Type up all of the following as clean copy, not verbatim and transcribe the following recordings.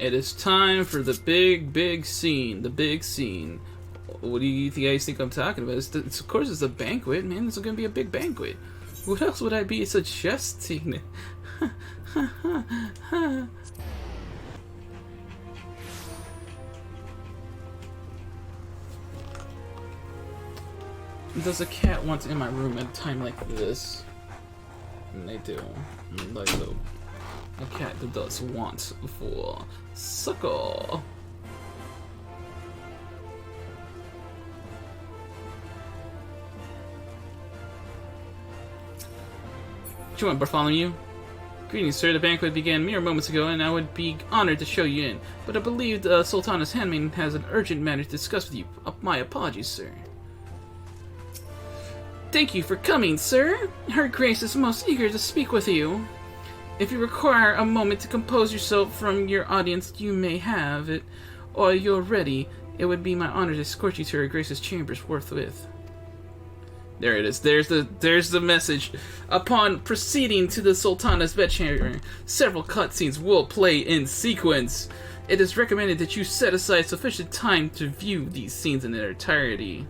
It is time for the big scene. The big scene. What do you guys think I'm talking about? Of course, it's a banquet, man. This is gonna be a big banquet. What else would I be suggesting? Does a cat want in my room at a time like this? And they do. Like so. A cat that does want for suckle. What you want, Bartholomew? Greetings, sir. The banquet began mere moments ago, and I would be honored to show you in. But I believe the Sultana's handmaiden has an urgent matter to discuss with you. My apologies, sir. Thank you for coming, sir. Her Grace is most eager to speak with you. If you require a moment to compose yourself from your audience, you may have it. Or you're ready. It would be my honor to escort you to Her Grace's chambers forthwith. There it is. There's the message. Upon proceeding to the Sultana's bedchamber, several cutscenes will play in sequence. It is recommended that you set aside sufficient time to view these scenes in their entirety.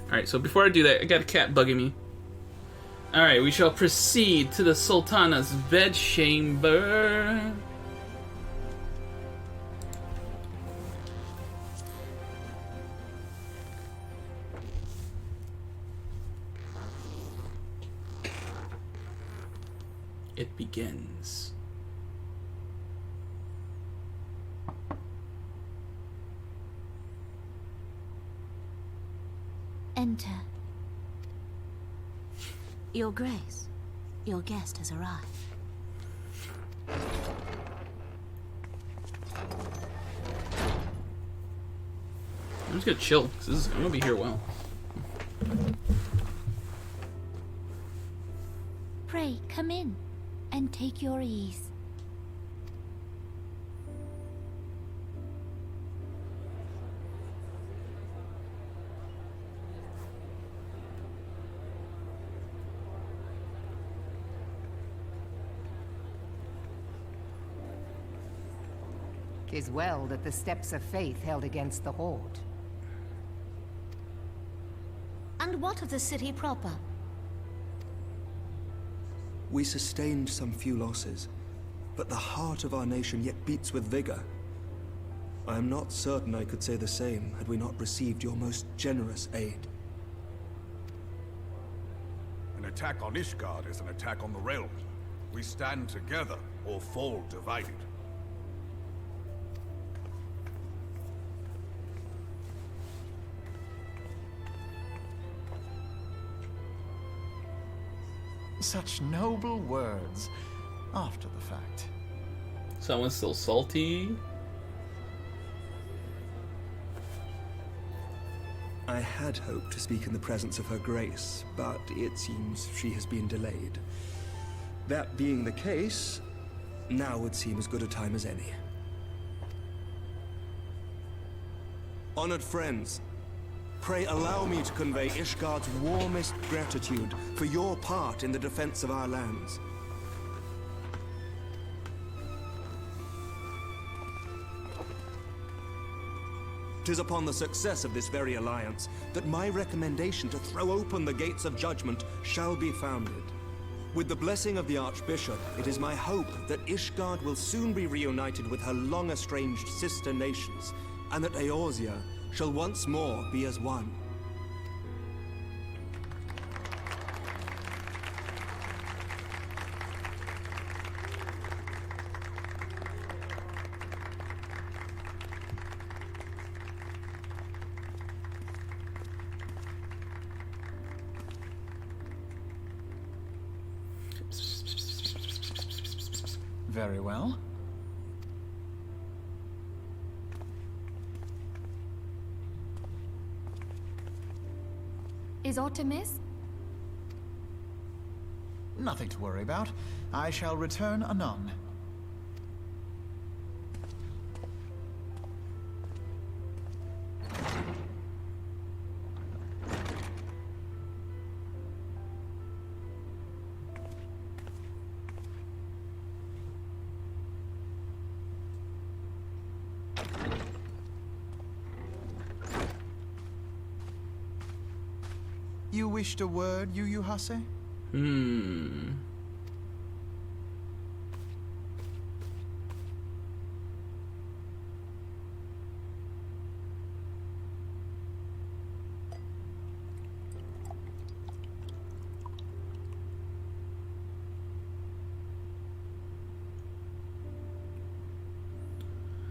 Alright, so before I do that, I got a cat bugging me. Alright, we shall proceed to the Sultana's bedchamber. It begins. Enter. Your Grace, your guest has arrived. I'm just gonna chill, because I'm gonna be here a while. Pray, come in and take your ease. Tis well that the steps of faith held against the Horde. And what of the city proper? We sustained some few losses, but the heart of our nation yet beats with vigor. I am not certain I could say the same had we not received your most generous aid. An attack on Ishgard is an attack on the realm. We stand together or fall divided. Such noble words after the fact. Someone's still salty. I had hoped to speak in the presence of Her Grace, but it seems she has been delayed. That being the case, now would seem as good a time as any. Honored friends, pray allow me to convey Ishgard's warmest gratitude for your part in the defense of our lands. Tis upon the success of this very alliance that my recommendation to throw open the gates of judgment shall be founded. With the blessing of the Archbishop, it is my hope that Ishgard will soon be reunited with her long-estranged sister nations, and that Eorzea shall once more be as one. Very well. Is aught amiss? Nothing to worry about. I shall return anon. wished a word, Yu Hase?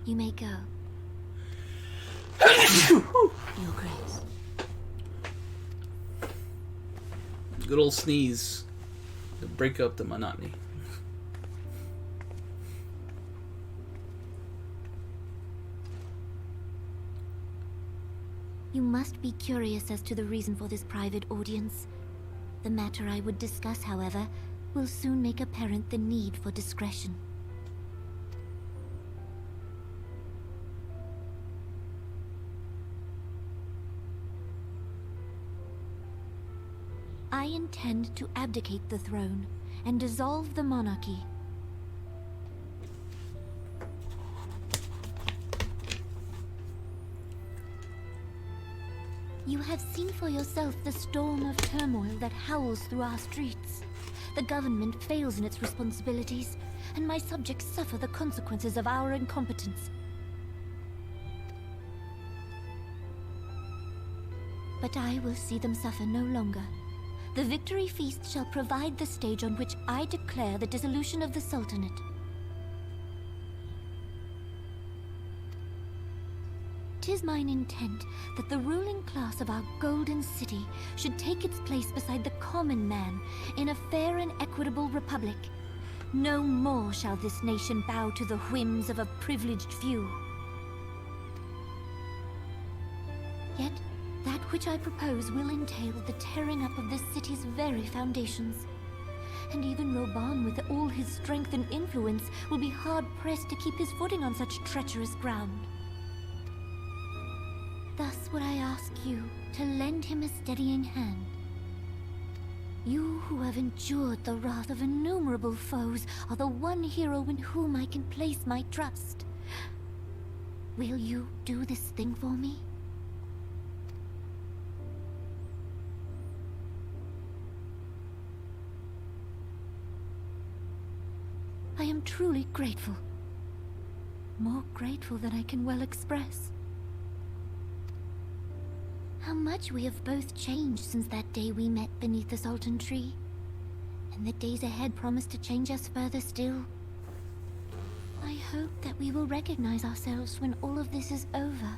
You may go. Your Grace. Good old sneeze to break up the monotony. You must be curious as to the reason for this private audience. The matter I would discuss, however, will soon make apparent the need for discretion. I intend to abdicate the throne and dissolve the monarchy. You have seen for yourself the storm of turmoil that howls through our streets. The government fails in its responsibilities, and my subjects suffer the consequences of our incompetence. But I will see them suffer no longer. The victory feast shall provide the stage on which I declare the dissolution of the Sultanate. Tis mine intent that the ruling class of our golden city should take its place beside the common man in a fair and equitable republic. No more shall this nation bow to the whims of a privileged few. Yet, that which I propose will entail the tearing up of this city's very foundations. And even Reborn, with all his strength and influence, will be hard-pressed to keep his footing on such treacherous ground. Thus would I ask you to lend him a steadying hand. You who have endured the wrath of innumerable foes are the one hero in whom I can place my trust. Will you do this thing for me? I am truly grateful. More grateful than I can well express. How much we have both changed since that day we met beneath the Sultan tree. And the days ahead promise to change us further still. I hope that we will recognize ourselves when all of this is over.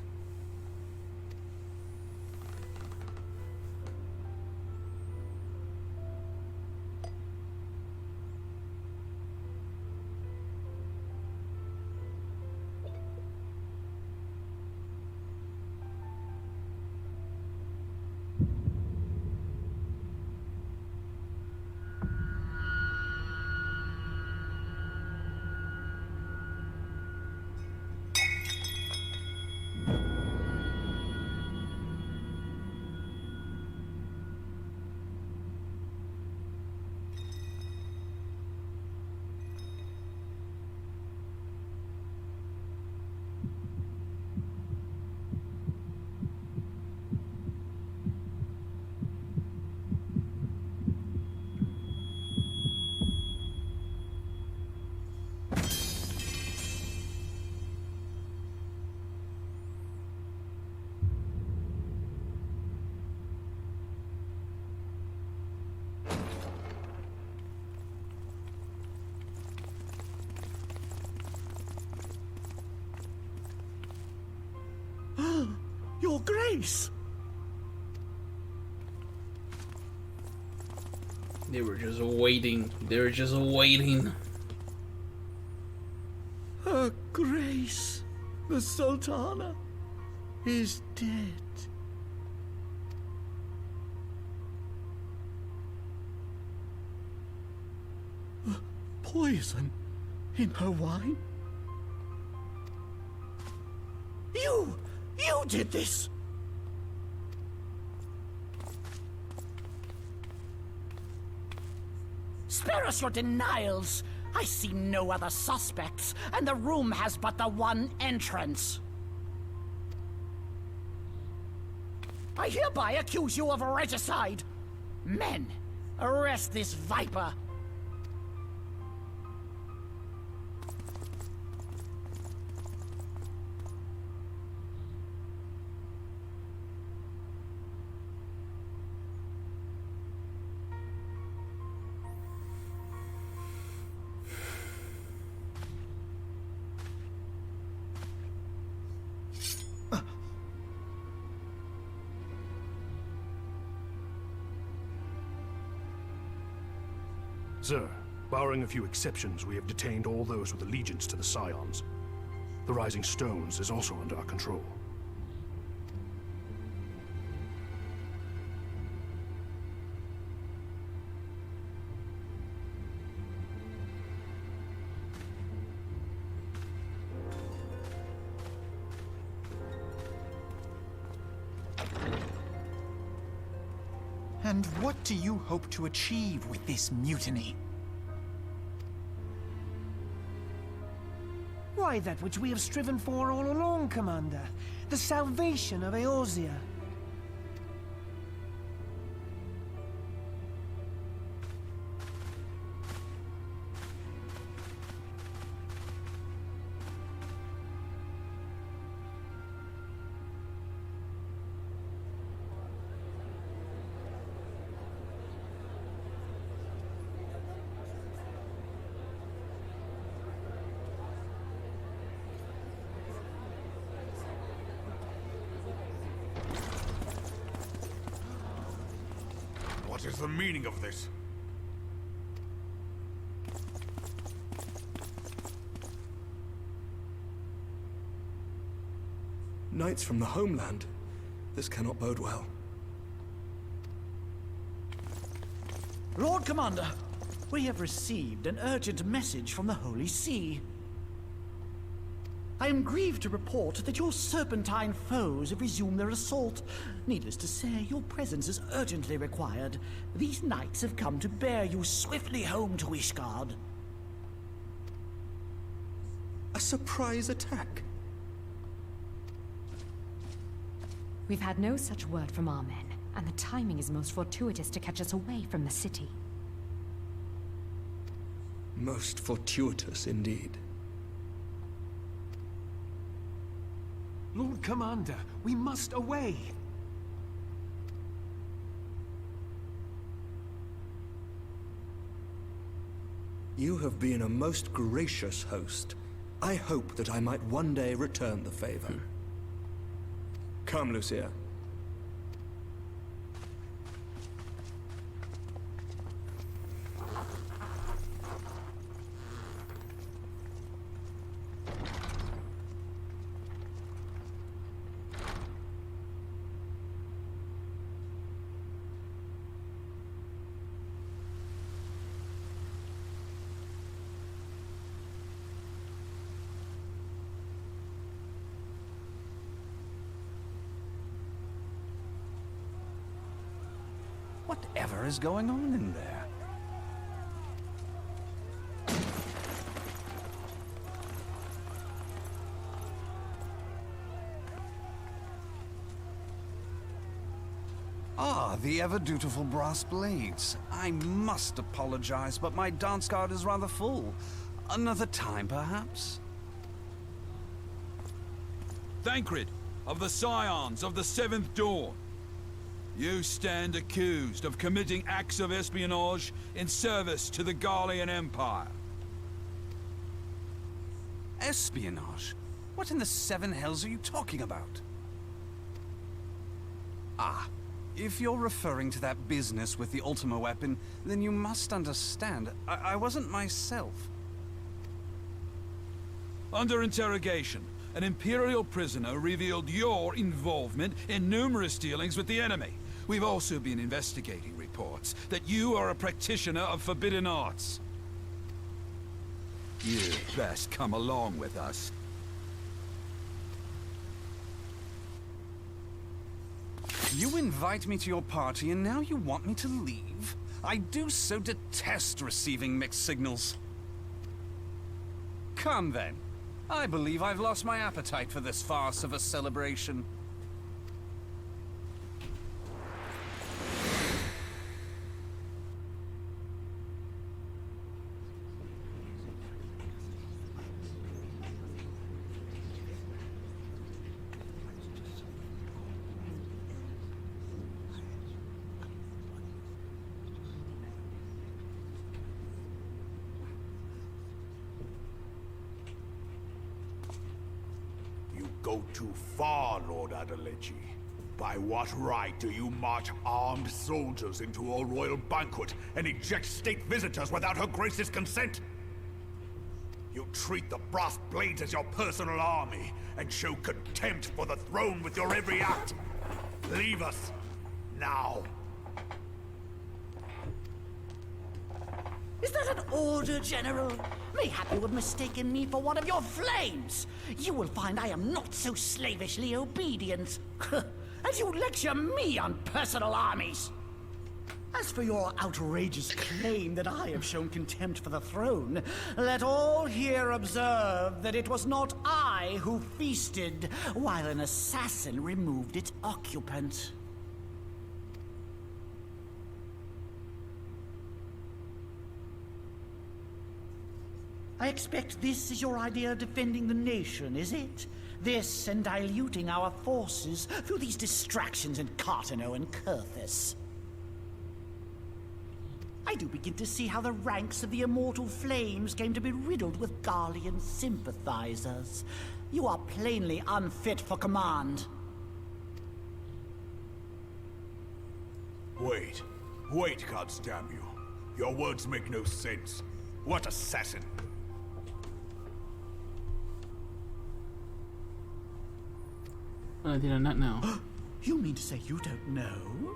Your Grace! They were just waiting. They were just waiting. Her Grace, the Sultana, is dead. Poison in her wine? You did this! Spare us your denials! I see no other suspects, and the room has but the one entrance. I hereby accuse you of regicide. Men, arrest this viper! Sir, barring a few exceptions, we have detained all those with allegiance to the Scions. The Rising Stones is also under our control. And what do you hope to achieve with this mutiny? Why, that which we have striven for all along, Commander. The salvation of Eorzea. What is the meaning of this? Knights from the homeland. This cannot bode well. Lord Commander, we have received an urgent message from the Holy See. I am grieved to report that your serpentine foes have resumed their assault. Needless to say, your presence is urgently required. These knights have come to bear you swiftly home to Ishgard. A surprise attack? We've had no such word from our men, and the timing is most fortuitous to catch us away from the city. Most fortuitous indeed. Lord Commander, we must away. You have been a most gracious host. I hope that I might one day return the favor. Come, Lucia. Whatever is going on in there? Ah, the ever-dutiful brass blades. I must apologize, but my dance card is rather full. Another time, perhaps? Thancred, of the Scions of the Seventh Dawn. You stand accused of committing acts of espionage in service to the Garlean Empire. Espionage? What in the seven hells are you talking about? Ah, if you're referring to that business with the Ultima weapon, then you must understand, I wasn't myself. Under interrogation, an Imperial prisoner revealed your involvement in numerous dealings with the enemy. We've also been investigating reports that you are a practitioner of forbidden arts. You'd best come along with us. You invite me to your party and now you want me to leave? I do so detest receiving mixed signals. Come then. I believe I've lost my appetite for this farce of a celebration. go too far, Lord Adeleji. By what right do you march armed soldiers into a royal banquet and eject state visitors without Her Grace's consent? You treat the brass blades as your personal army, and show contempt for the throne with your every act. Leave us, now. Is that an order, General? Mayhap you have mistaken me for one of your flames. You will find I am not so slavishly obedient. And you lecture me on personal armies. As for your outrageous claim that I have shown contempt for the throne, let all here observe that it was not I who feasted while an assassin removed its occupant. I expect this is your idea of defending the nation, is it? This and diluting our forces through these distractions in Cartano and Kurthis. I do begin to see how the ranks of the Immortal Flames came to be riddled with Garlean sympathizers. You are plainly unfit for command. Wait, goddamn you. Your words make no sense. What assassin? I did not know. You mean to say you don't know?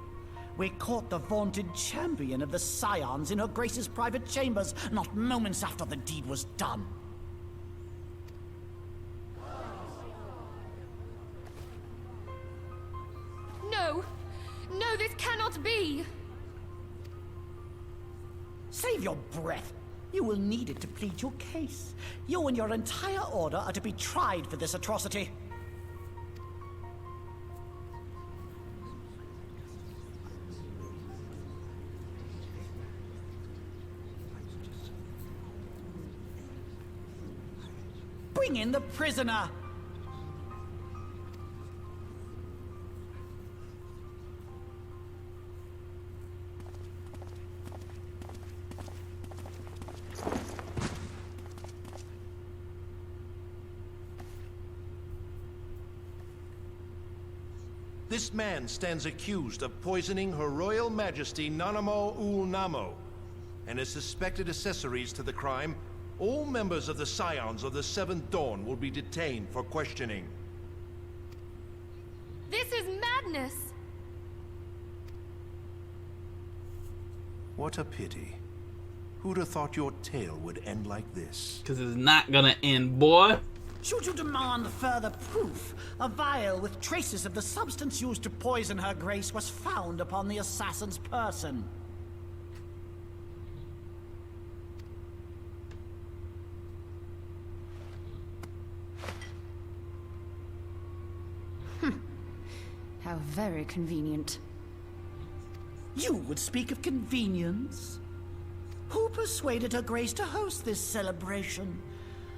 We caught the vaunted champion of the Scions in Her Grace's private chambers, not moments after the deed was done. No! No, this cannot be! Save your breath. You will need it to plead your case. You and your entire order are to be tried for this atrocity. Bring in the prisoner! This man stands accused of poisoning Her Royal Majesty Nanamo Ul Namo, and as suspected accessories to the crime, all members of the Scions of the Seventh Dawn will be detained for questioning. This is madness! What a pity. Who'd have thought your tale would end like this? Because it's not gonna end, boy. Should you demand further proof, a vial with traces of the substance used to poison Her Grace was found upon the assassin's person. How very convenient. You would speak of convenience? Who persuaded Her Grace to host this celebration?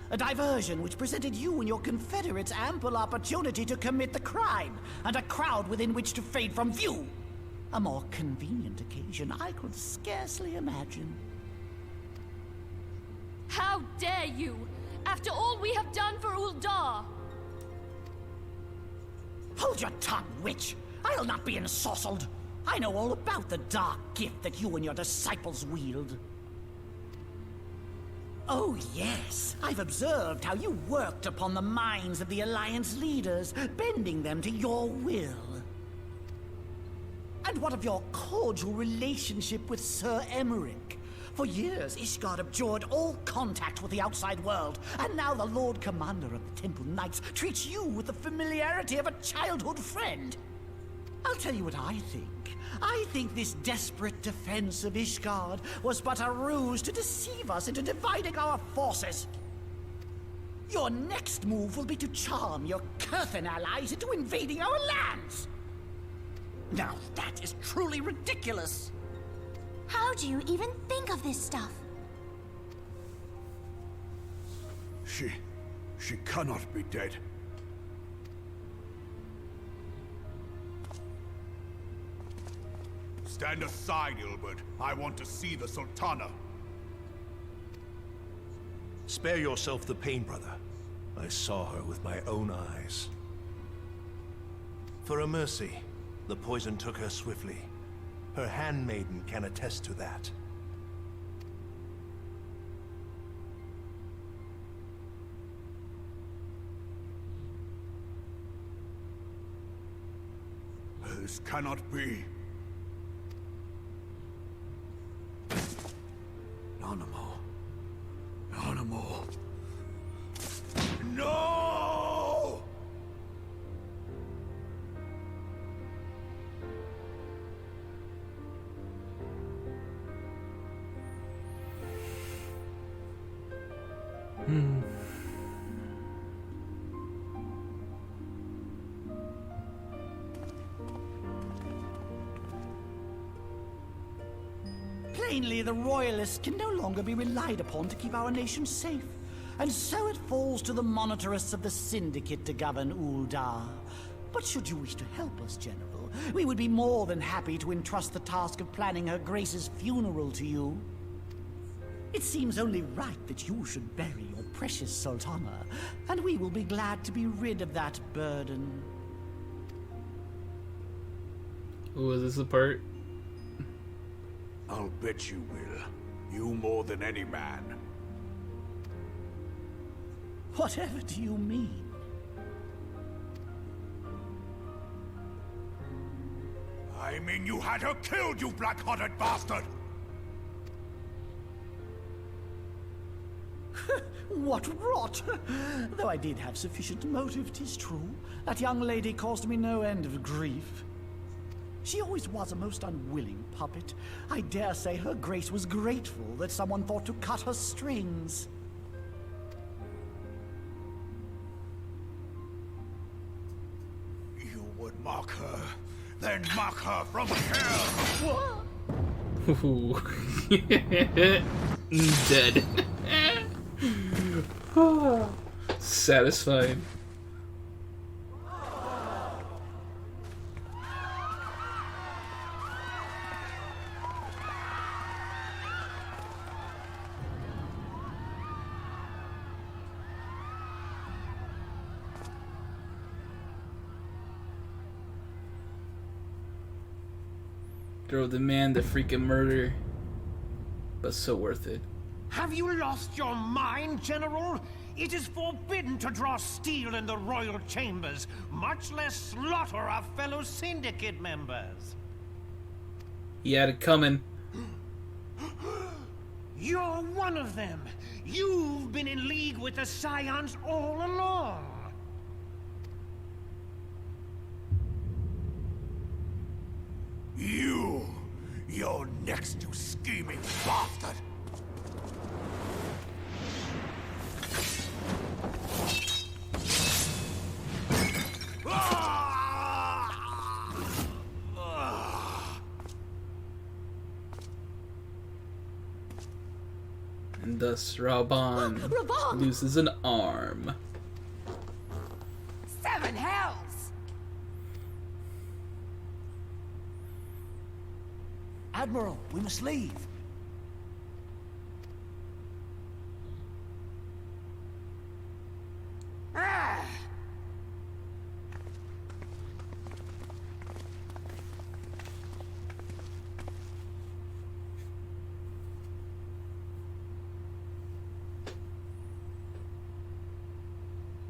A diversion which presented you and your confederates ample opportunity to commit the crime, and a crowd within which to fade from view. A more convenient occasion I could scarcely imagine. How dare you! After all we have done for Uldar! Hold your tongue, witch! I'll not be ensorcelled! I know all about the dark gift that you and your disciples wield. Oh yes, I've observed how you worked upon the minds of the Alliance leaders, bending them to your will. And what of your cordial relationship with Sir Emmerich? For years, Ishgard abjured all contact with the outside world, and now the Lord Commander of the Temple Knights treats you with the familiarity of a childhood friend. I'll tell you what I think. I think this desperate defense of Ishgard was but a ruse to deceive us into dividing our forces. Your next move will be to charm your Kurthan allies into invading our lands. Now that is truly ridiculous. How do you even think of this stuff? She cannot be dead. Stand aside, Ilbert. I want to see the Sultana. Spare yourself the pain, brother. I saw her with my own eyes. For a mercy, the poison took her swiftly. Her handmaiden can attest to that. This cannot be. Animo. Animo. No! Plainly, the Royalists can no longer be relied upon to keep our nation safe. And so it falls to the monitorists of the Syndicate to govern Uldar. But should you wish to help us, General, we would be more than happy to entrust the task of planning Her Grace's funeral to you. It seems only right that you should bury your precious Sultana, and we will be glad to be rid of that burden. Oh, is this the part? I'll bet you will. You more than any man. Whatever do you mean? I mean you had her killed, you black-hearted bastard! What rot! Though I did have sufficient motive, 'tis true. That young lady caused me no end of grief. She always was a most unwilling puppet. I dare say Her Grace was grateful that someone thought to cut her strings. You would mock her, then mock her from hell! What? Dead. Satisfied. Drove the man to freaking murder, but so worth it. Have you lost your mind, General? It is forbidden to draw steel in the royal chambers, much less slaughter our fellow Syndicate members. He had it coming. You're one of them. You've been in league with the Scions all along. You're next, you scheming bastard! And thus Reborn loses an arm. Seven hells! Admiral, we must leave. Ah!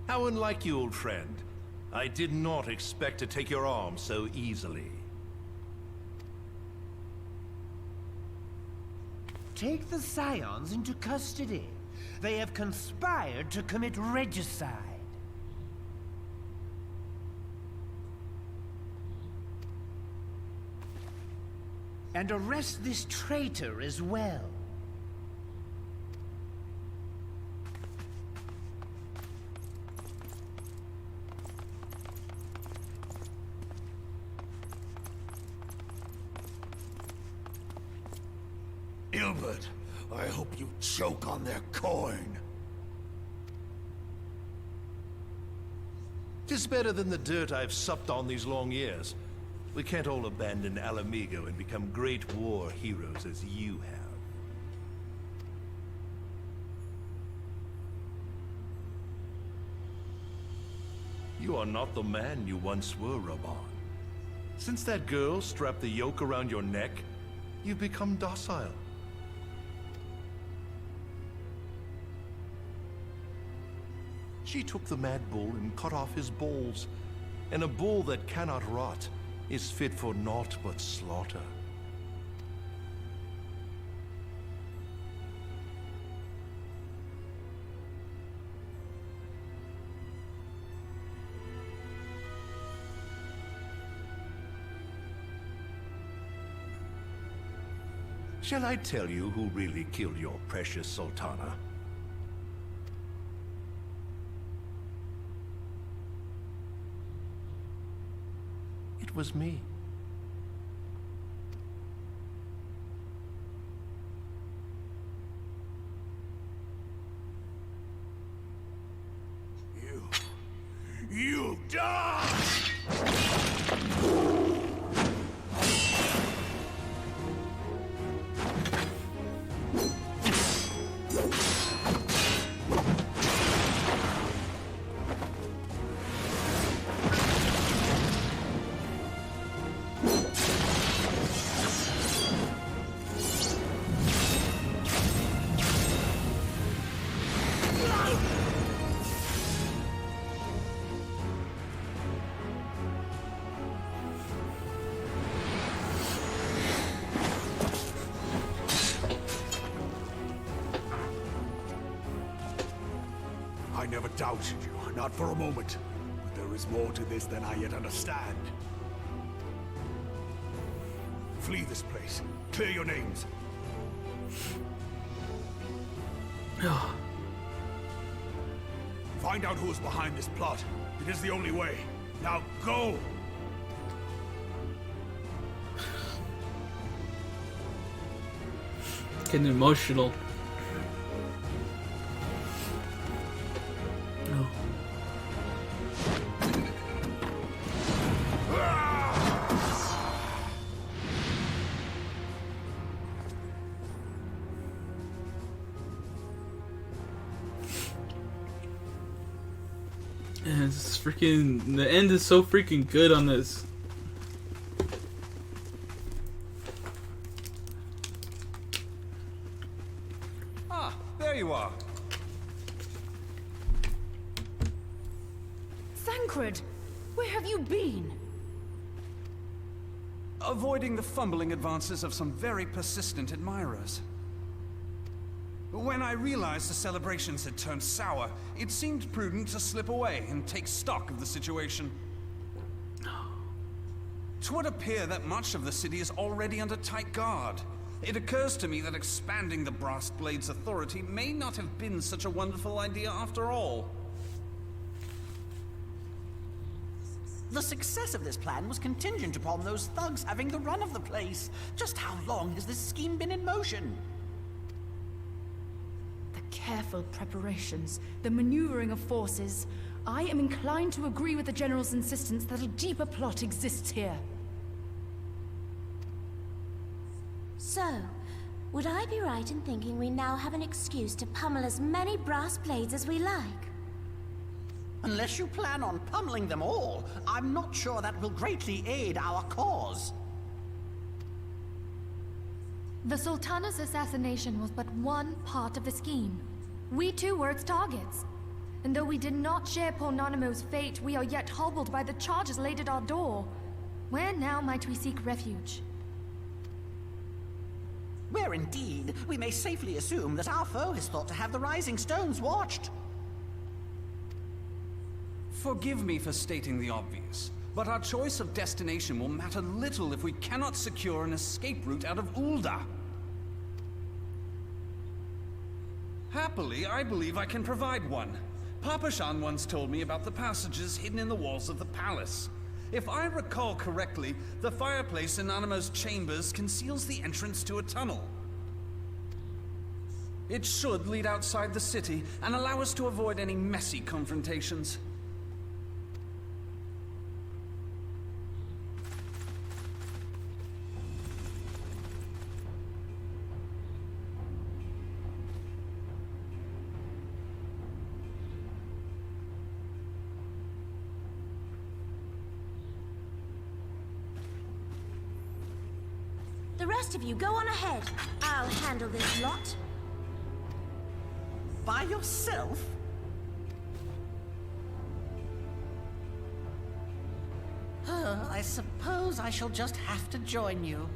How unlike you, old friend. I did not expect to take your arm so easily. Take the Scions into custody. They have conspired to commit regicide. And arrest this traitor as well. Ilbert, I hope you choke on their coin. 'Tis better than the dirt I've supped on these long years. We can't all abandon Alamigo and become great war heroes as you have. You are not the man you once were, Reborn. Since that girl strapped the yoke around your neck, you've become docile. She took the mad bull and cut off his balls, and a bull that cannot rot is fit for naught but slaughter. Shall I tell you who really killed your precious Sultana? It was me. You die! I never doubted you, not for a moment. But there is more to this than I yet understand. Flee this place. Clear your names. Find out who is behind this plot. It is the only way. Now go! Getting emotional. And it's freaking, the end is so freaking good on this. Ah, there you are. Thancred, where have you been? Avoiding the fumbling advances of some very persistent admirers. When I realized the celebrations had turned sour, it seemed prudent to slip away and take stock of the situation. 'Twould appear that much of the city is already under tight guard. It occurs to me that expanding the Brass Blade's authority may not have been such a wonderful idea after all. The success of this plan was contingent upon those thugs having the run of the place. Just how long has this scheme been in motion? Careful preparations, the maneuvering of forces. I am inclined to agree with the General's insistence that a deeper plot exists here. So, would I be right in thinking we now have an excuse to pummel as many brass blades as we like? Unless you plan on pummeling them all, I'm not sure that will greatly aid our cause. The Sultana's assassination was but one part of the scheme. We too were its targets. And though we did not share Pornonimo's fate, we are yet hobbled by the charges laid at our door. Where now might we seek refuge? Where indeed, we may safely assume that our foe is thought to have the Rising Stones watched. Forgive me for stating the obvious, but our choice of destination will matter little if we cannot secure an escape route out of Ul'dah. Happily, I believe I can provide one. Papa Shan once told me about the passages hidden in the walls of the palace. If I recall correctly, the fireplace in Animo's chambers conceals the entrance to a tunnel. It should lead outside the city and allow us to avoid any messy confrontations. The rest of you, go on ahead. I'll handle this lot. By yourself? I suppose I shall just have to join you.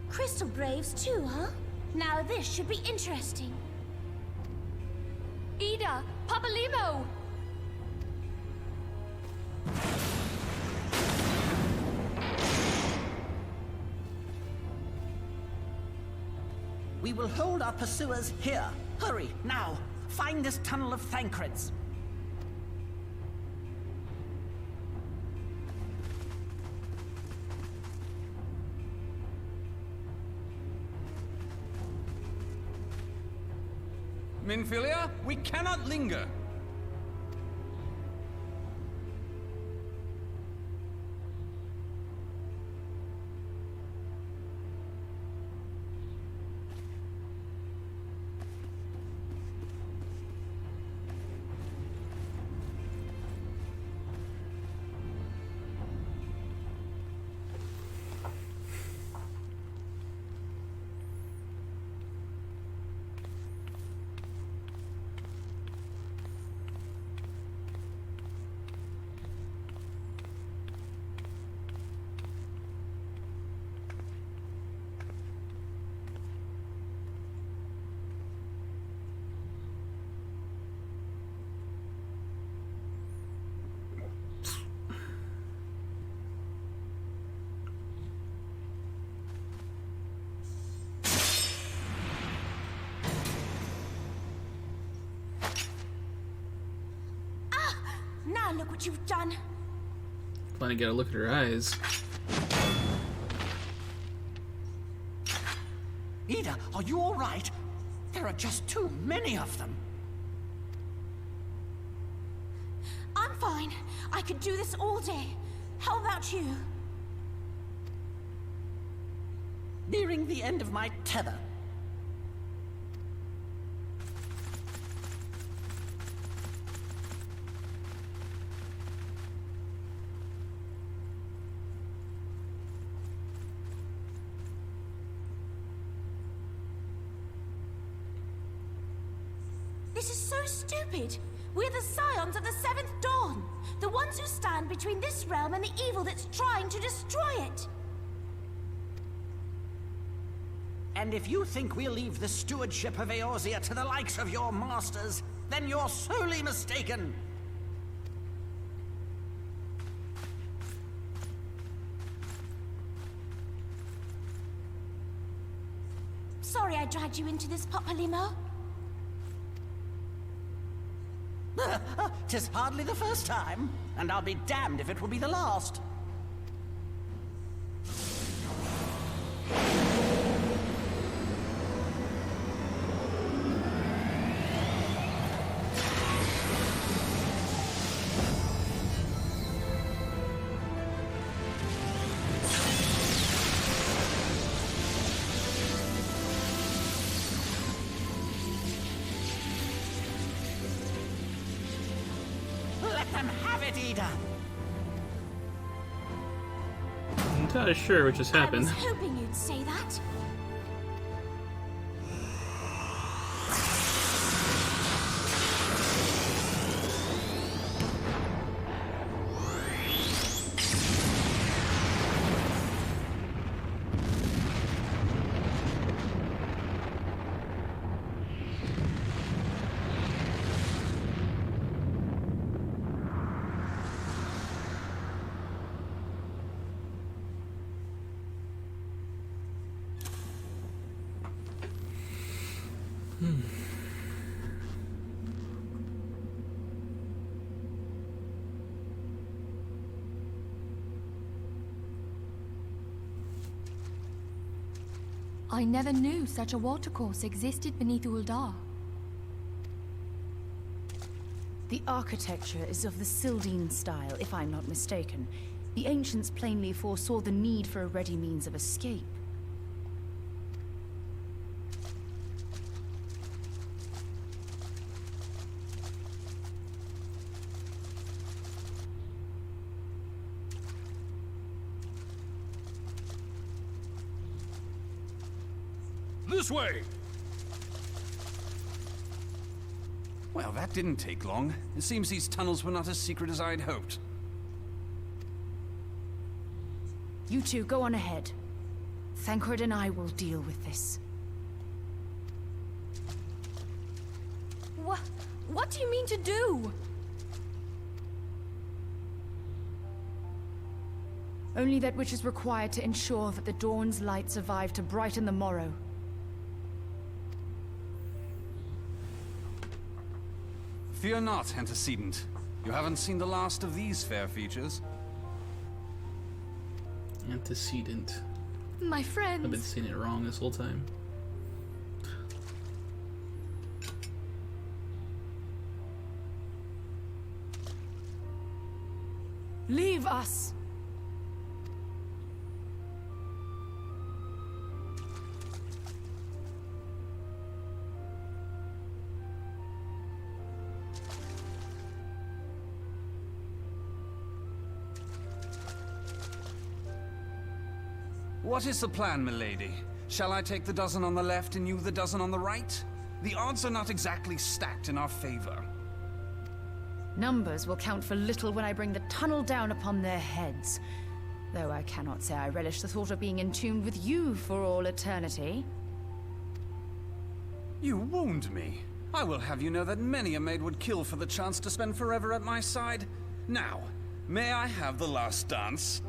Crystal Braves too, huh? Now this should be interesting. Ida! Papa Limo! We will hold our pursuers here. Hurry, now! Find this tunnel of Thancreds. Minfilia, we cannot linger. Now look what you've done. Finally get a look at her eyes. Ida, are you all right? There are just too many of them. I'm fine. I could do this all day. How about you? Nearing the end of my tether. This is so stupid. We're the scions of the Seventh Dawn. The ones who stand between this realm and the evil that's trying to destroy it. And if you think we'll leave the stewardship of Eorzea to the likes of your masters, then you're sorely mistaken. Sorry I dragged you into this, Papa Limo. 'Tis hardly the first time, and I'll be damned if it will be the last. Let them have it, Ida! I'm not entirely sure what just happened. I was hoping you'd say that. I never knew such a watercourse existed beneath Uldar. The architecture is of the Sildine style, if I'm not mistaken. The ancients plainly foresaw the need for a ready means of escape. This way! Well, that didn't take long. It seems these tunnels were not as secret as I'd hoped. You two, go on ahead. Thancred and I will deal with this. What do you mean to do? Only that which is required to ensure that the dawn's light survive to brighten the morrow. Fear not, antecedent. You haven't seen the last of these fair features. Antecedent. My friends. I've been saying it wrong this whole time. Leave us! What is the plan, milady? Shall I take the dozen on the left and you the dozen on the right? The odds are not exactly stacked in our favor. Numbers will count for little when I bring the tunnel down upon their heads. Though I cannot say I relish the thought of being entombed with you for all eternity. You wound me. I will have you know that many a maid would kill for the chance to spend forever at my side. Now, may I have the last dance?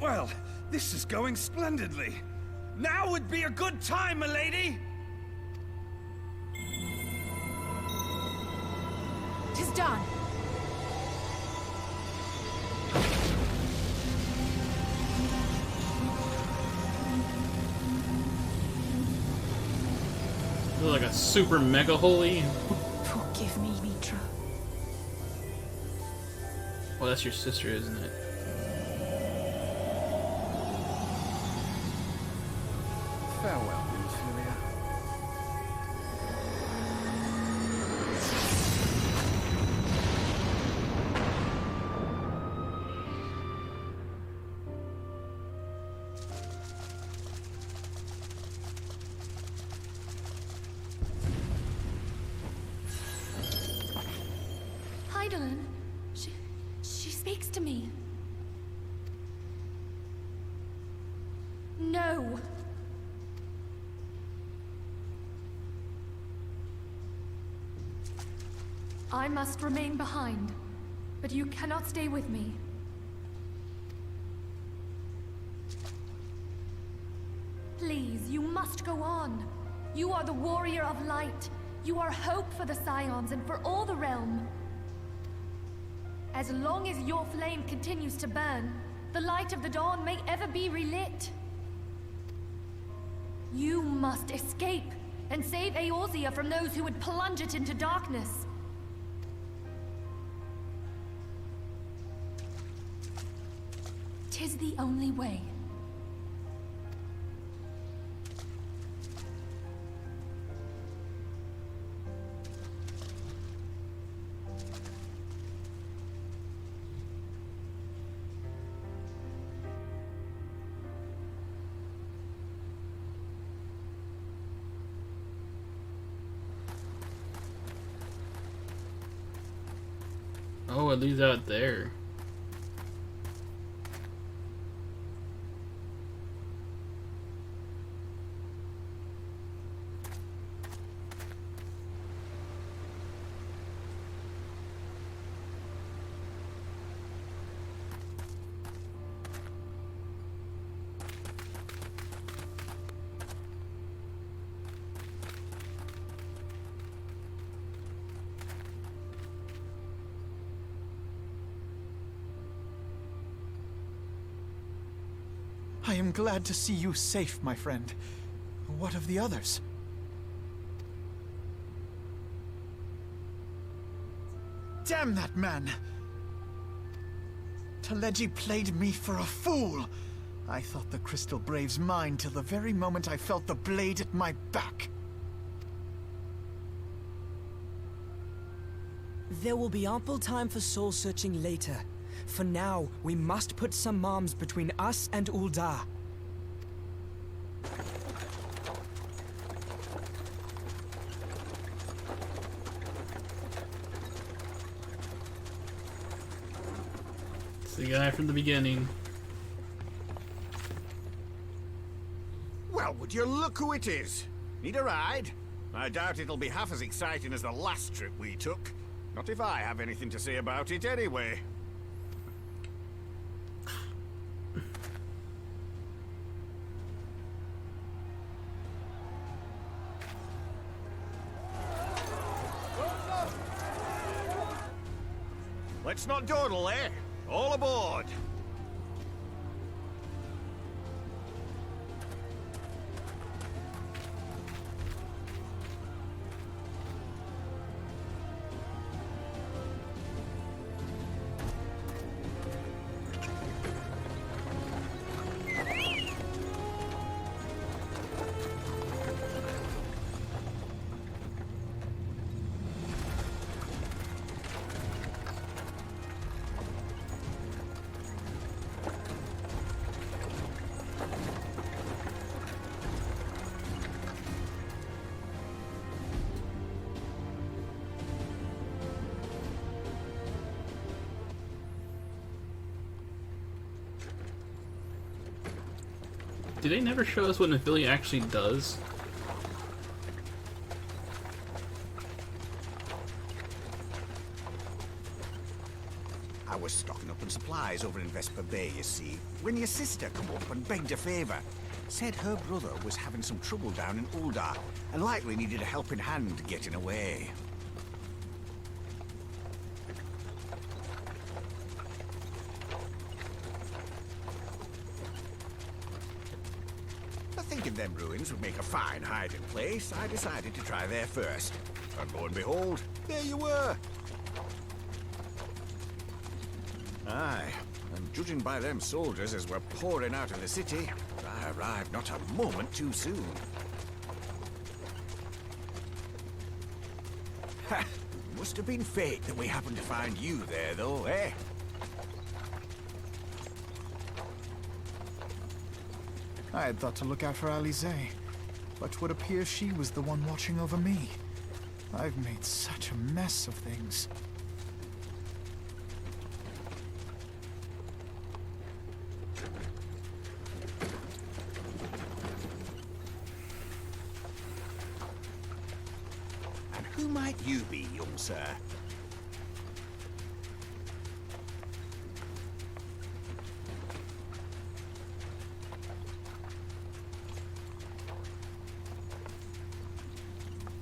Well, this is going splendidly. Now would be a good time, milady! 'Tis done. Like a super mega holy. Forgive me, Mitra. Well, that's your sister, isn't it? Farewell, inferior. Heidelin, she speaks to me. No. I must remain behind, but you cannot stay with me. Please, you must go on. You are the warrior of light. You are hope for the Scions and for all the realm. As long as your flame continues to burn, the light of the dawn may ever be relit. You must escape and save Eorzea from those who would plunge it into darkness. 'Tis the only way. Oh, it leads out there. I am glad to see you safe, my friend. What of the others? Damn that man! Taleji played me for a fool! I thought the Crystal Brave's mine till the very moment I felt the blade at my back. There will be ample time for soul-searching later. For now, we must put some arms between us and Ul'dah. It's the guy from the beginning. Well, would you look who it is? Need a ride? I doubt it'll be half as exciting as the last trip we took. Not if I have anything to say about it anyway. Let's not dawdle, eh? All aboard! Do they never show us what Nephilia actually does? I was stocking up on supplies over in Vesper Bay, you see, when your sister come up and begged a favor. Said her brother was having some trouble down in Ul'dah, and likely needed a helping hand getting away. Thinking them ruins would make a fine hiding place, I decided to try there first. And lo and behold, there you were! Aye, and judging by them soldiers as were pouring out of the city, I arrived not a moment too soon. Ha! Must have been fate that we happened to find you there, though, eh? I had thought to look out for Alize, but would appear she was the one watching over me. I've made such a mess of things. And who might you be, young sir?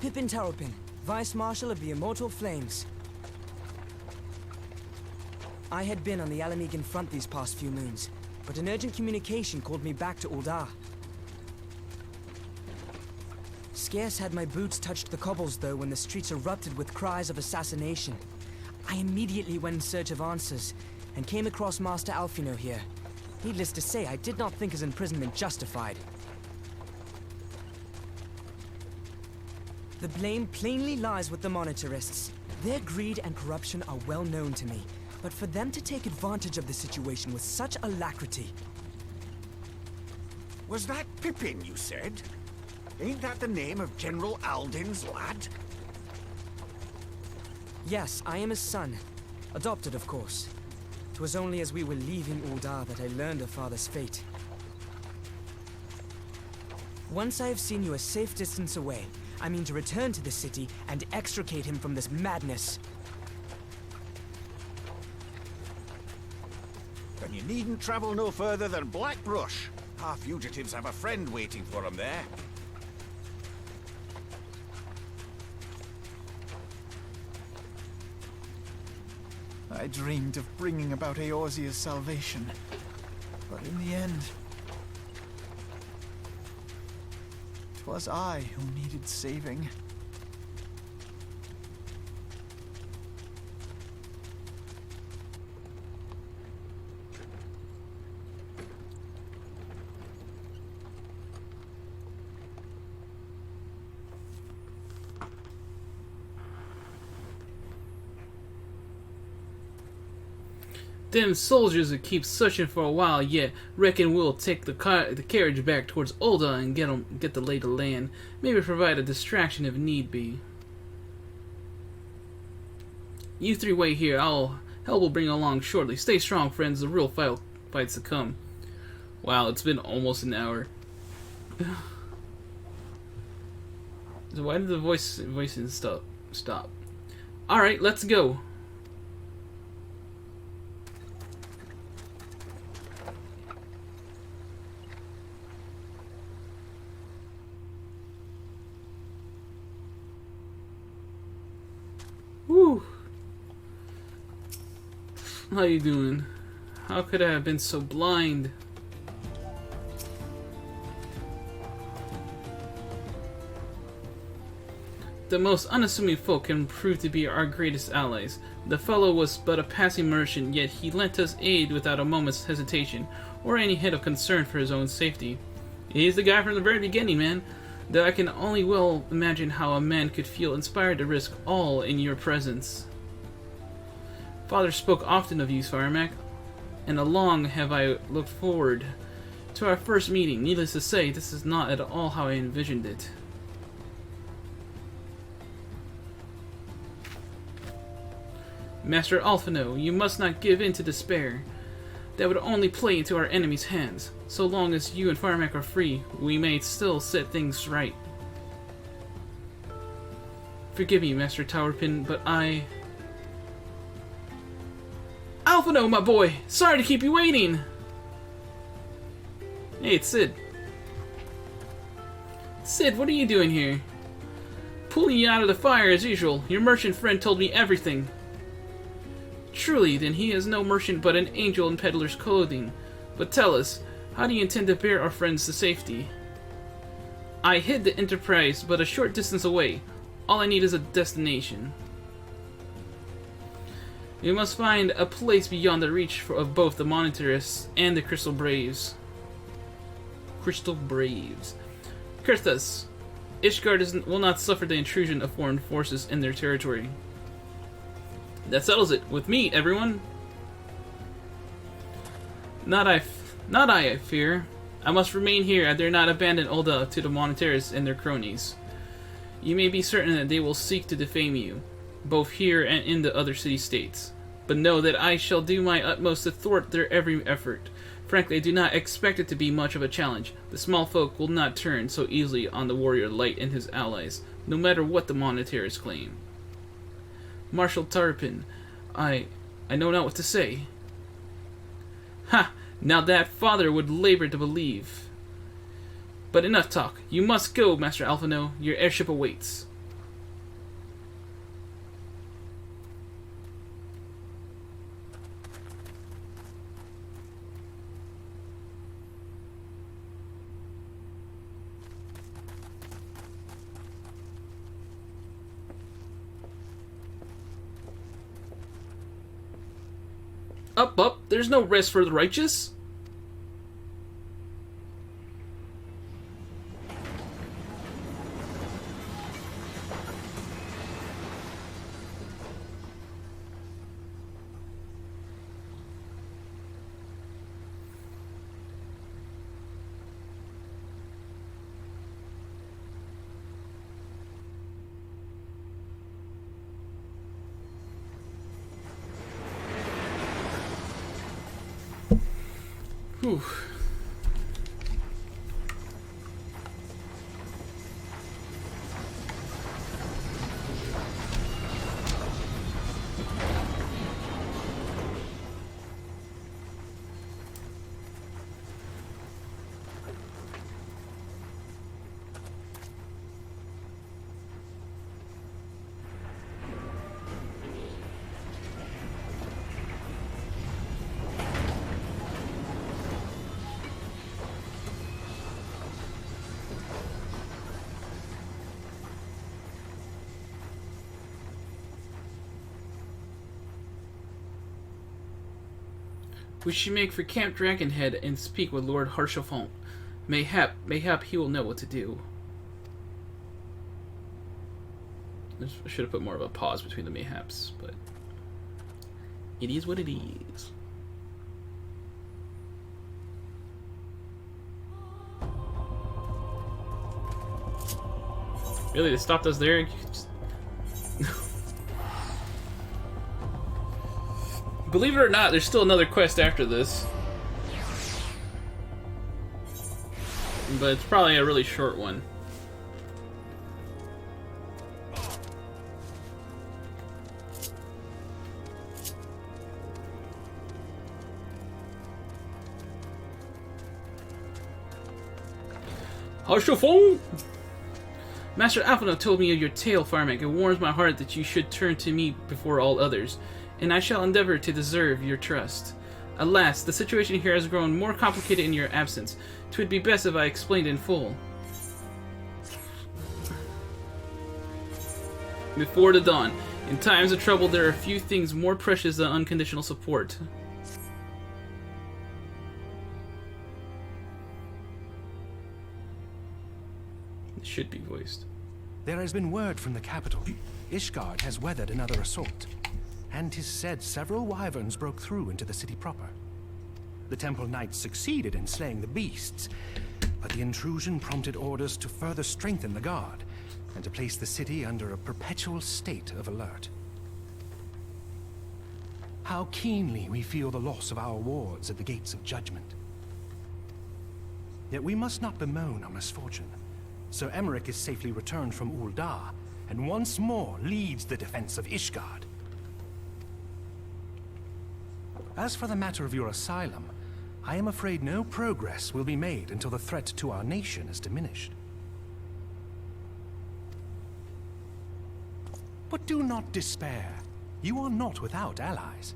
Pippin Taropin, Vice Marshal of the Immortal Flames. I had been on the Alamegan front these past few moons, but an urgent communication called me back to Ul'dah. Scarce had my boots touched the cobbles, though, when the streets erupted with cries of assassination. I immediately went in search of answers, and came across Master Alfino here. Needless to say, I did not think his imprisonment justified. The blame plainly lies with the Monitarists. Their greed and corruption are well known to me, but for them to take advantage of the situation with such alacrity... Was that Pippin, you said? Ain't that the name of General Alden's lad? Yes, I am his son. Adopted, of course. 'Twas only as we were leaving Ul'dah that I learned of father's fate. Once I have seen you a safe distance away, I mean to return to the city and extricate him from this madness. Then you needn't travel no further than Blackbrush. Our fugitives have a friend waiting for them there. I dreamed of bringing about Eorzea's salvation, but in the end, 'Twas I who needed saving. Them soldiers will keep searching for a while yet. Reckon we'll take the carriage back towards Ul'dah and get the lay of the land. Maybe provide a distraction if need be. You three wait here. Help will bring along shortly. Stay strong, friends. The real fight's to come. Wow, it's been almost an hour. So why did the voicing stop? Alright, let's go. Woo! How you doing? How could I have been so blind? The most unassuming folk can prove to be our greatest allies. The fellow was but a passing merchant, yet he lent us aid without a moment's hesitation, or any hint of concern for his own safety. He's the guy from the very beginning, man. Though I can only well imagine how a man could feel inspired to risk all in your presence. Father spoke often of you, Firemac, and long have I looked forward to our first meeting. Needless to say, this is not at all how I envisioned it. Master Alphino, you must not give in to despair. That would only play into our enemy's hands. So long as you and Firemac are free, we may still set things right. Forgive me, Master Towerpin, but I... Alphino, my boy! Sorry to keep you waiting! Hey, it's Sid. Sid, what are you doing here? Pulling you out of the fire as usual. Your merchant friend told me everything. Truly, then he is no merchant but an angel in peddler's clothing. But tell us, how do you intend to bear our friends to safety? I hid the Enterprise but a short distance away. All I need is a destination. We must find a place beyond the reach of both the Monetarists and the Crystal Braves. Crystal Braves. Kurthus, Ishgard will not suffer the intrusion of foreign forces in their territory. That settles it. With me, everyone. Not I fear. I must remain here. I dare not abandon Ul'dah to the Monetarists and their cronies. You may be certain that they will seek to defame you, both here and in the other city-states. But know that I shall do my utmost to thwart their every effort. Frankly, I do not expect it to be much of a challenge. The small folk will not turn so easily on the warrior Light and his allies, no matter what the Monetarists claim. Marshal Tarpin, I know not what to say. Ha! Now that father would labor to believe. But enough talk. You must go, Master Alphino. Your airship awaits. Up, there's no rest for the righteous. Whew. We should make for Camp Dragonhead and speak with Lord Harchefont. Mayhap he will know what to do. I should have put more of a pause between the mayhaps, but it is what it is. Really, they stopped us there? Believe it or not, there's still another quest after this. But it's probably a really short one. Harchefont! Master Alphino told me of your tale, Firemac. It warms my heart that you should turn to me before all others, and I shall endeavor to deserve your trust. Alas, the situation here has grown more complicated in your absence. 'Twould be best if I explained in full. Before the dawn. In times of trouble, there are few things more precious than unconditional support. It should be voiced. There has been word from the capital. Ishgard has weathered another assault, and 'tis said several wyverns broke through into the city proper. The Temple Knights succeeded in slaying the beasts, but the intrusion prompted orders to further strengthen the guard, and to place the city under a perpetual state of alert. How keenly we feel the loss of our wards at the gates of judgment. Yet we must not bemoan our misfortune. Sir Emeric is safely returned from Ul'dah, and once more leads the defense of Ishgard. As for the matter of your asylum, I am afraid no progress will be made until the threat to our nation is diminished. But do not despair. You are not without allies.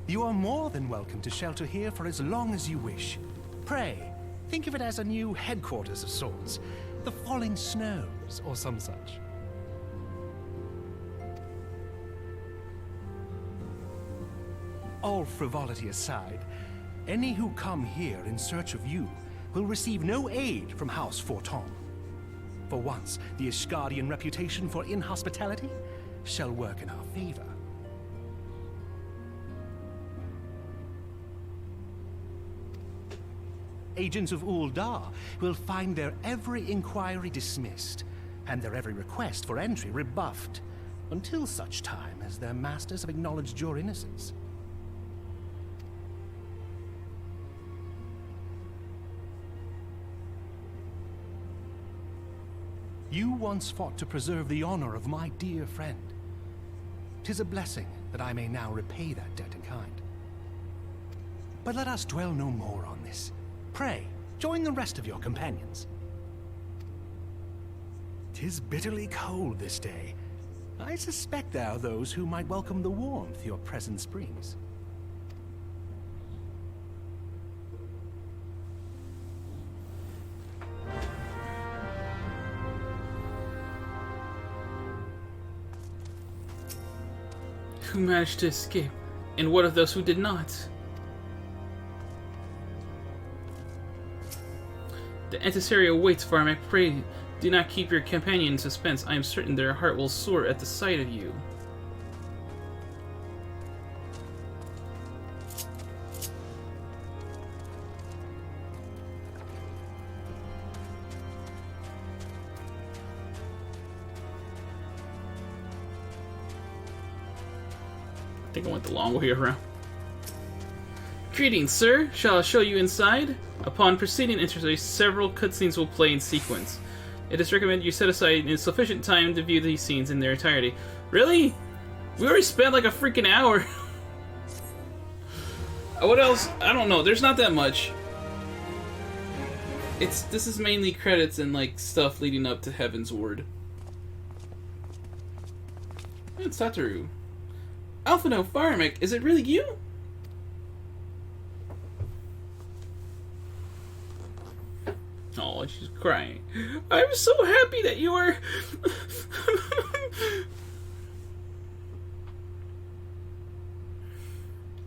You are more than welcome to shelter here for as long as you wish. Pray, think of it as a new headquarters of sorts. The Falling Snows, or some such. All frivolity aside, any who come here in search of you will receive no aid from House Forton. For once, the Ishgardian reputation for inhospitality shall work in our favor. Agents of Ul'dah will find their every inquiry dismissed, and their every request for entry rebuffed, until such time as their masters have acknowledged your innocence. You once fought to preserve the honor of my dear friend. 'Tis a blessing that I may now repay that debt in kind. But let us dwell no more on this. Pray, join the rest of your companions. 'Tis bitterly cold this day. I suspect there are those who might welcome the warmth your presence brings. Who managed to escape? And what of those who did not? The emissary awaits, Firemac. Pray, do not keep your companion in suspense. I am certain their heart will soar at the sight of you. I think I went the long way around. Greetings, sir. Shall I show you inside? Upon proceeding into several cutscenes will play in sequence. It is recommended you set aside sufficient time to view these scenes in their entirety. Really? We already spent like a freaking hour. What else? I don't know. There's not that much. This is mainly credits and like stuff leading up to Heaven's Ward. It's Satoru. Alphino, Firemac, is it really you? Oh, she's crying. I'm so happy that you are...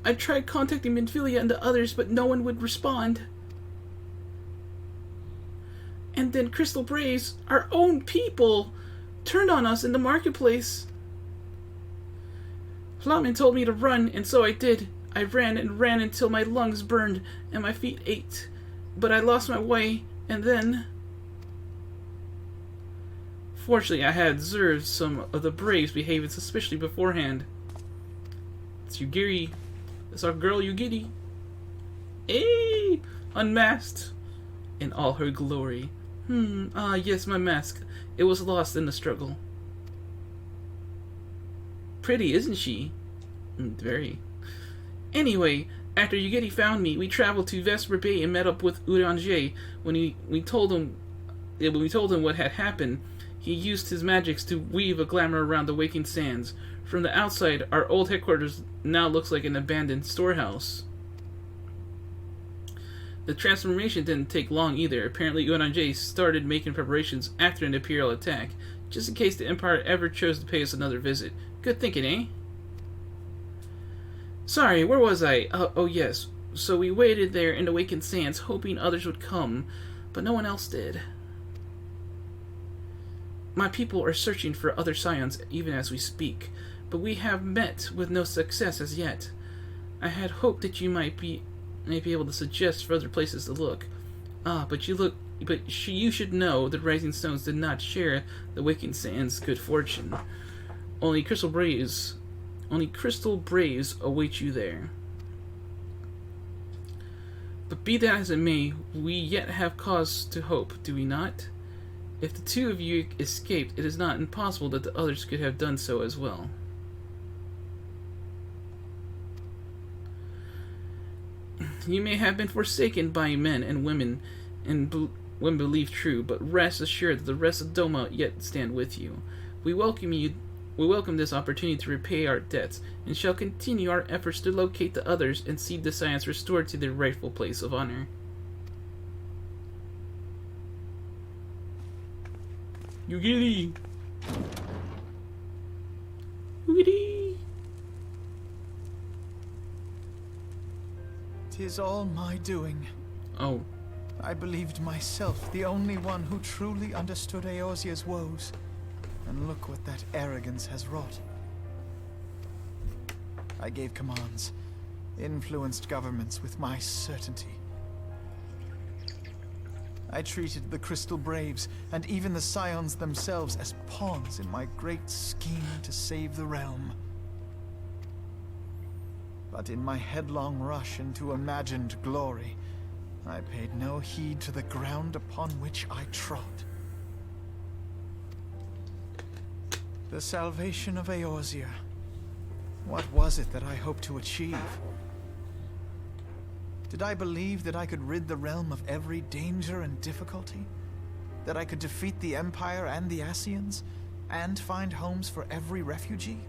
I tried contacting Minfilia and the others, but no one would respond. And then Crystal Braves, our own people, turned on us in the marketplace. Flamin told me to run, and so I did. I ran and ran until my lungs burned and my feet ached. But I lost my way, and then... Fortunately, I had observed some of the Braves behaving suspiciously beforehand. It's Yugiri. It's our girl Yugiri. Hey! Unmasked in all her glory. Yes, my mask. It was lost in the struggle. Pretty, isn't she? Very. Anyway, after Yugiri found me, we traveled to Vesper Bay and met up with Uranger. When we told him what had happened, he used his magics to weave a glamour around the Waking Sands. From the outside, our old headquarters now looks like an abandoned storehouse. The transformation didn't take long either. Apparently, Uranger started making preparations after an Imperial attack, just in case the Empire ever chose to pay us another visit. Good thinking, eh? Sorry, where was I? Oh yes. So we waited there in the Waking Sands, hoping others would come, but no one else did. My people are searching for other scions even as we speak, but we have met with no success as yet. I had hoped that you might be able to suggest further places to look. But you should know that Rising Stones did not share the Waking Sands' good fortune. Only crystal braves await you there. But be that as it may, we yet have cause to hope, do we not? If the two of you escaped, it is not impossible that the others could have done so as well. You may have been forsaken by men and women, and when believed true, but rest assured that the rest of Doma yet stand with you. We welcome this opportunity to repay our debts, and shall continue our efforts to locate the others and see the scions restored to their rightful place of honor. Yugiri! Yugiri! 'Tis all my doing. Oh. I believed myself the only one who truly understood Eorzea's woes. And look what that arrogance has wrought. I gave commands, influenced governments with my certainty. I treated the Crystal Braves, and even the Scions themselves, as pawns in my great scheme to save the realm. But in my headlong rush into imagined glory, I paid no heed to the ground upon which I trod. The salvation of Eorzea. What was it that I hoped to achieve? Did I believe that I could rid the realm of every danger and difficulty? That I could defeat the Empire and the Ascians, and find homes for every refugee?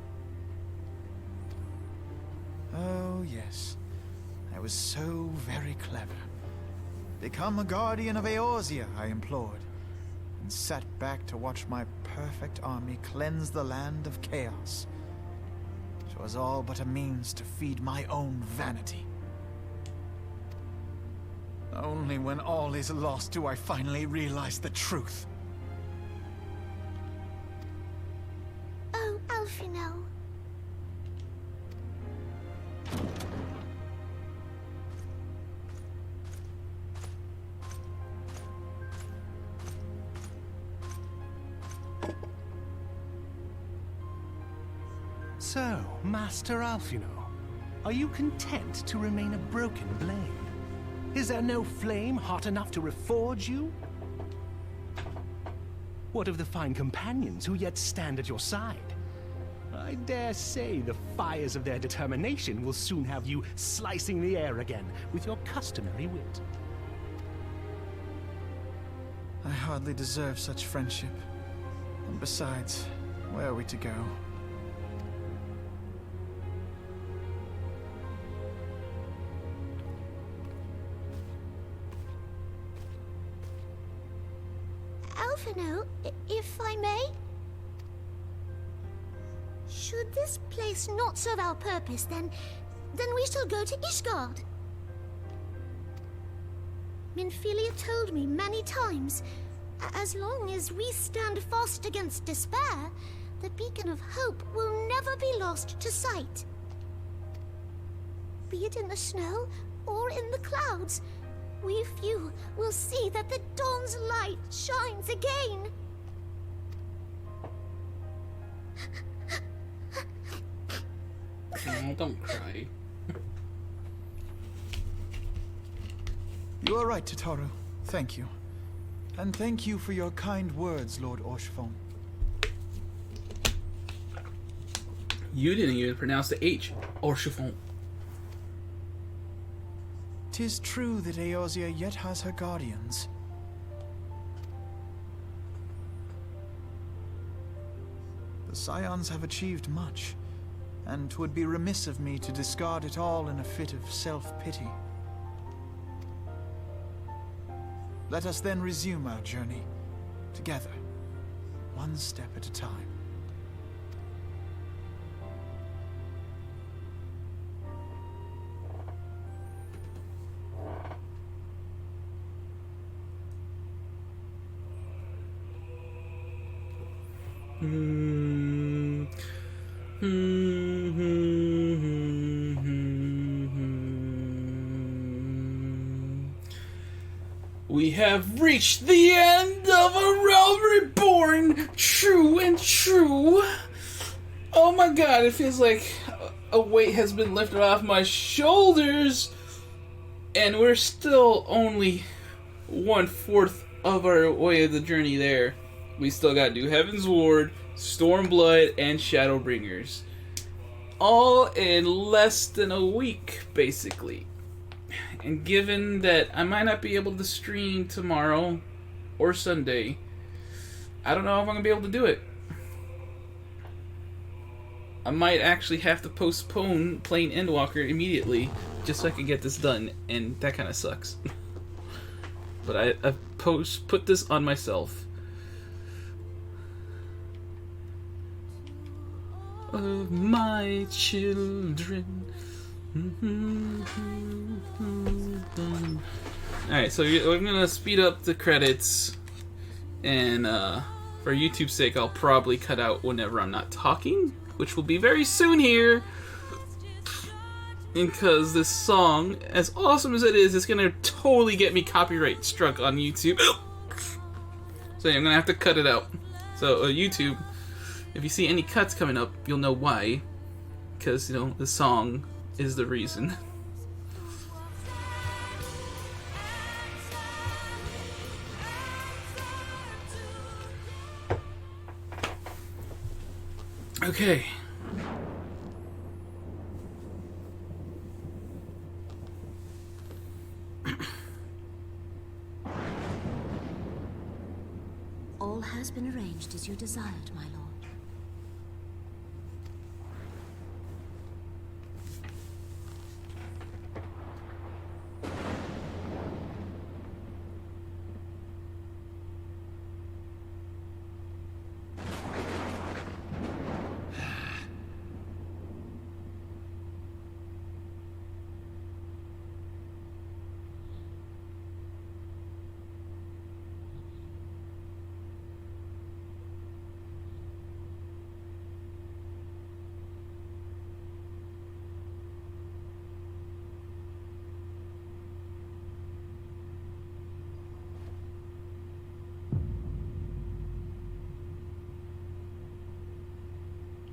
Oh, yes. I was so very clever. Become a guardian of Eorzea, I implored, and sat back to watch my perfect army cleanse the land of chaos. 'Twas all but a means to feed my own vanity. Only when all is lost do I finally realize the truth. Oh, Alphino. So, Master Alphino, are you content to remain a broken blade? Is there no flame hot enough to reforge you? What of the fine companions who yet stand at your side? I dare say the fires of their determination will soon have you slicing the air again with your customary wit. I hardly deserve such friendship. And besides, where are we to go? Alphino, if I may? Should this place not serve our purpose, then Then we shall go to Ishgard. Minfilia told me many times, as long as we stand fast against despair, the beacon of hope will never be lost to sight. Be it in the snow or in the clouds, we few will see that the dawn's light shines again. Oh, don't cry. You are right, Tataru. Thank you. And thank you for your kind words, Lord Orchefon. You didn't even pronounce the H. Orchefon. 'Tis true that Eorzea yet has her guardians. The Scions have achieved much, and 'twould be remiss of me to discard it all in a fit of self-pity. Let us then resume our journey, together, one step at a time. We have reached the end of a realm reborn, true and true. Oh my god, it feels like a weight has been lifted off my shoulders, and we're still only 1/4 of our way of the journey there. We still gotta do Heaven's Ward, Stormblood, and Shadowbringers. All in less than a week, basically. And given that I might not be able to stream tomorrow or Sunday, I don't know if I'm going to be able to do it. I might actually have to postpone playing Endwalker immediately just so I can get this done, and that kind of sucks. But I've put this on myself. Of my children. Alright, so I'm gonna speed up the credits, and for YouTube's sake, I'll probably cut out whenever I'm not talking, which will be very soon here, because this song, as awesome as it is gonna totally get me copyright struck on YouTube. So yeah, I'm gonna have to cut it out. So YouTube, if you see any cuts coming up, you'll know why, because, you know, the song is the reason. Okay. All has been arranged as you desired, my lord.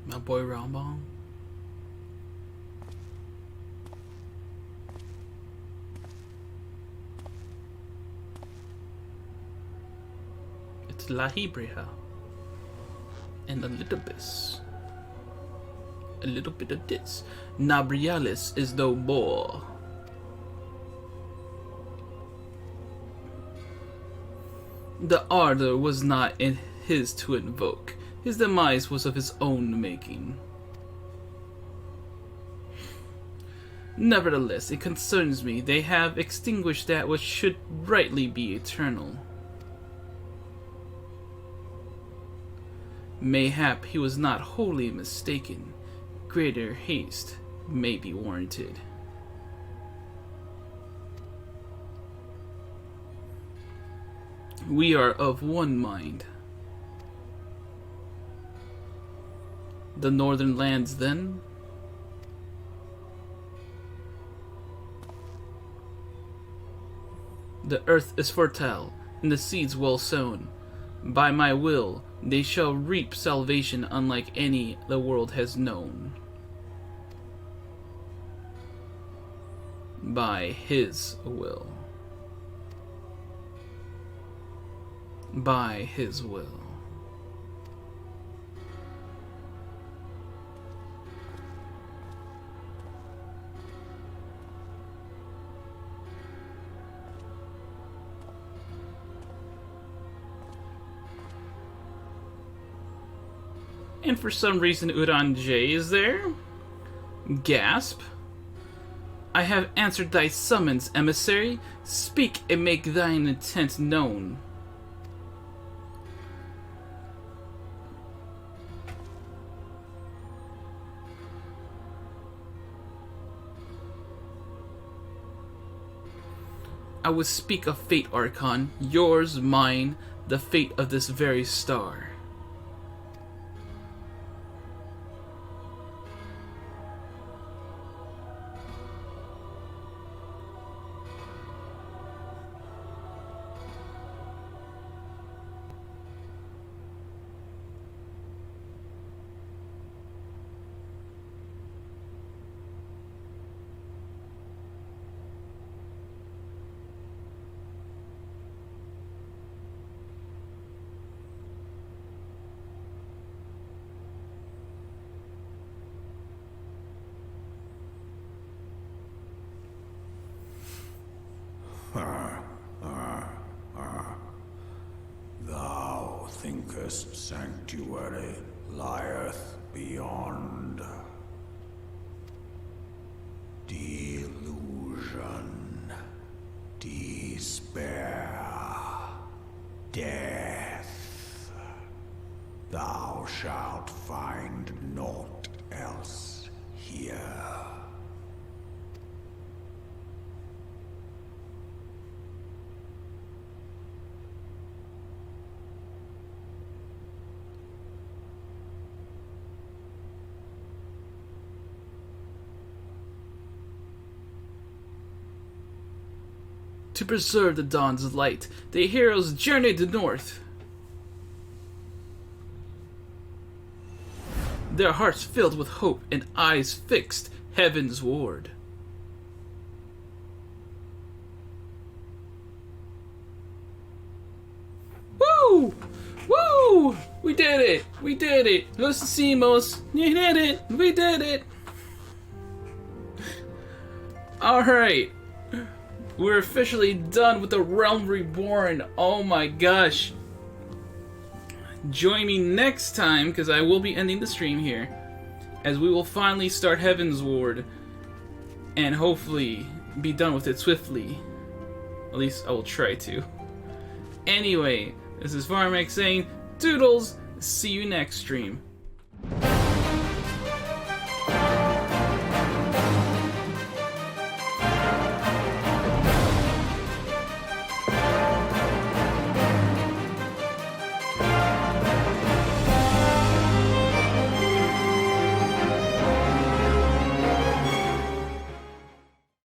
My boy Rambon. It's La Hebrea. And a little bit. A little bit of this. Nabrialis is no more. The ardor was not in his to invoke. His demise was of his own making. Nevertheless, it concerns me they have extinguished that which should rightly be eternal. Mayhap he was not wholly mistaken. Greater haste may be warranted. We are of one mind. The northern lands, then? The earth is fertile, and the seeds well sown. By my will, they shall reap salvation unlike any the world has known. By his will. By his will. And for some reason Uran J is there? Gasp. I have answered thy summons, emissary. Speak and make thine intent known. I would speak of fate, Archon. Yours, mine, the fate of this very star. Thou thinkest sanctuary lieth beyond. Delusion, despair, death. Thou shalt find naught else here. To preserve the dawn's light, the heroes journeyed north. Their hearts filled with hope and eyes fixed heaven's ward. Woo! Woo! We did it! We did it! Los hicimos! We did it! We did it! Alright. We're officially done with the Realm Reborn. Oh my gosh. Join me next time, because I will be ending the stream here, as we will finally start Heaven's Ward, and hopefully be done with it swiftly. At least I will try to. Anyway, this is Firemac saying, Doodles, see you next stream.